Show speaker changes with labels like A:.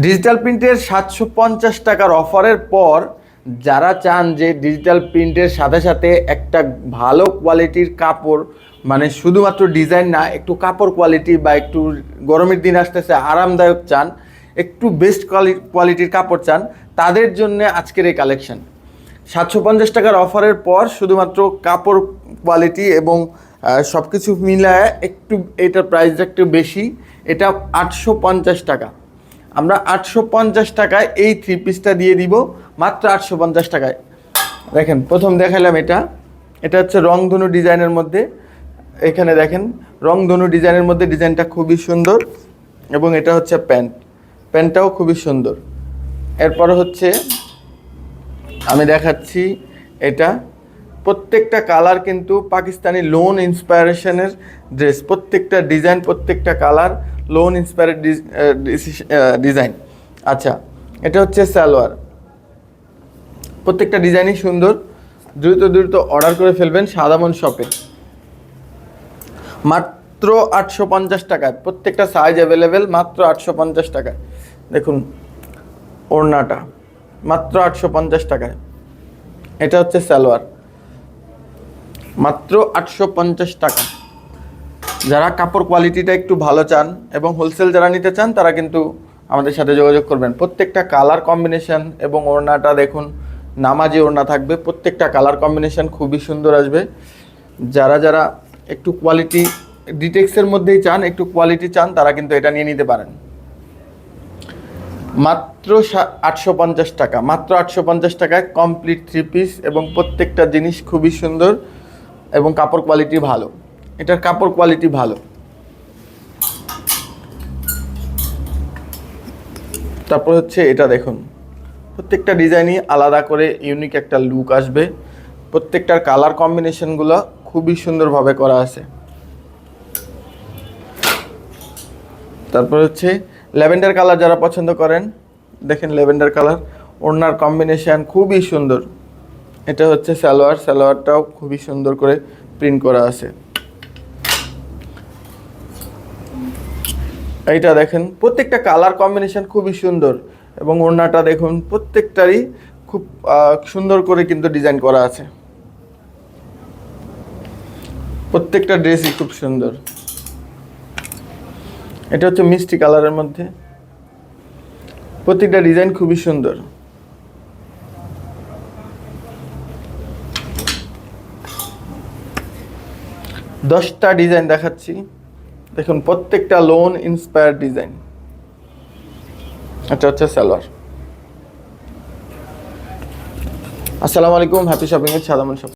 A: Digital প্রিন্টের 750 টাকার অফারের পর যারা চান যে ডিজিটাল প্রিন্টের সাথে সাথে একটা ভালো কোয়ালিটির কাপড়, মানে শুধুমাত্র ডিজাইন না, একটু কাপড় কোয়ালিটি বা একটু গরমের দিন আসতেছে আরামদায়ক চান, একটু বেস্ট কোয়ালিটির কাপড় চান, তাদের জন্য আজকের এই কালেকশন। 750 টাকার অফারের পর শুধুমাত্র কাপড় কোয়ালিটি এবং সব কিছু মিলায় একটু এটার প্রাইসটা একটু বেশি। এটা 850 টাকা। আমরা 850 টাকায় এই থ্রি পিসটা দিয়ে দিব, মাত্র 850 টাকায়। দেখেন, প্রথম দেখালাম এটা হচ্ছে রংধনু ডিজাইনের মধ্যে। এখানে দেখেন রংধনু ডিজাইনের মধ্যে, ডিজাইনটা খুবই সুন্দর এবং এটা হচ্ছে প্যান্টটাও খুবই সুন্দর। এরপর হচ্ছে আমি দেখাচ্ছি এটা, প্রত্যেকটা কালার কিন্তু পাকিস্তানি লোন ইন্সপায়ারেশনের ড্রেস, প্রত্যেকটা ডিজাইন, প্রত্যেকটা কালার লোন ইন্সপায়ার্ড ডিজাইন। আচ্ছা, এটা হচ্ছে সালোয়ার, প্রত্যেকটা ডিজাইনই সুন্দর। দ্রুত দ্রুত অর্ডার করে ফেলবেন সাদামন শপে। মাত্র 850 টাকায়, প্রত্যেকটা সাইজ অ্যাভেলেবেল, মাত্র 850 টাকায়। দেখুন ওড়নাটা মাত্র 850 টাকায়। এটা হচ্ছে সালোয়ার, মাত্র 850 টাকা। যারা কাপড় কোয়ালিটিটা একটু ভালো চান এবং হোলসেল যারা নিতে চান, তারা কিন্তু আমাদের সাথে যোগাযোগ করবেন। প্রত্যেকটা কালার কম্বিনেশন এবং ওড়নাটা দেখুন, নামাজি ওড়না থাকবে, প্রত্যেকটা কালার কম্বিনেশন খুবই সুন্দর আসবে। যারা যারা একটু কোয়ালিটি ডিটেক্সের মধ্যেই চান, একটু কোয়ালিটি চান, তারা কিন্তু এটা নিয়ে নিতে পারেন। মাত্র 850 টাকা, মাত্র 850 টাকায় কমপ্লিট থ্রি পিস এবং প্রত্যেকটা জিনিস খুবই সুন্দর এবং কাপড় কোয়ালিটি ভালো। এটার কাপড় কোয়ালিটি ভালো। তারপর হচ্ছে এটা দেখুন, প্রত্যেকটা ডিজাইনই আলাদা করে ইউনিক একটা লুক আসবে। প্রত্যেকটার কালার কম্বিনেশনগুলো খুবই সুন্দরভাবে করা আছে। তারপর হচ্ছে ল্যাভেন্ডার কালার যারা পছন্দ করেন, দেখেন ল্যাভেন্ডার কালার, ওড়নার কম্বিনেশন খুবই সুন্দর। এটা হচ্ছে সালোয়ারটাও খুবই সুন্দর করে প্রিন্ট করা আছে। এইটা দেখেন, প্রত্যেকটা কালার কম্বিনেশন খুবই সুন্দর এবং ওড়নাটা দেখুন, প্রত্যেকটারই খুব সুন্দর করে কিন্তু ডিজাইন করা আছে। প্রত্যেকটা ড্রেসই খুব সুন্দর। এটা হচ্ছে মিষ্টি কালারের মধ্যে, প্রত্যেকটা ডিজাইন খুবই সুন্দর। দশটা ডিজাইন দেখাচ্ছি, দেখুন প্রত্যেকটা লোন ইন্সপায়ার্ড ডিজাইন। এটা হচ্ছে সালোয়ার। আসসালামু আলাইকুম, হ্যাপি শপিং এর সাদামন শপ।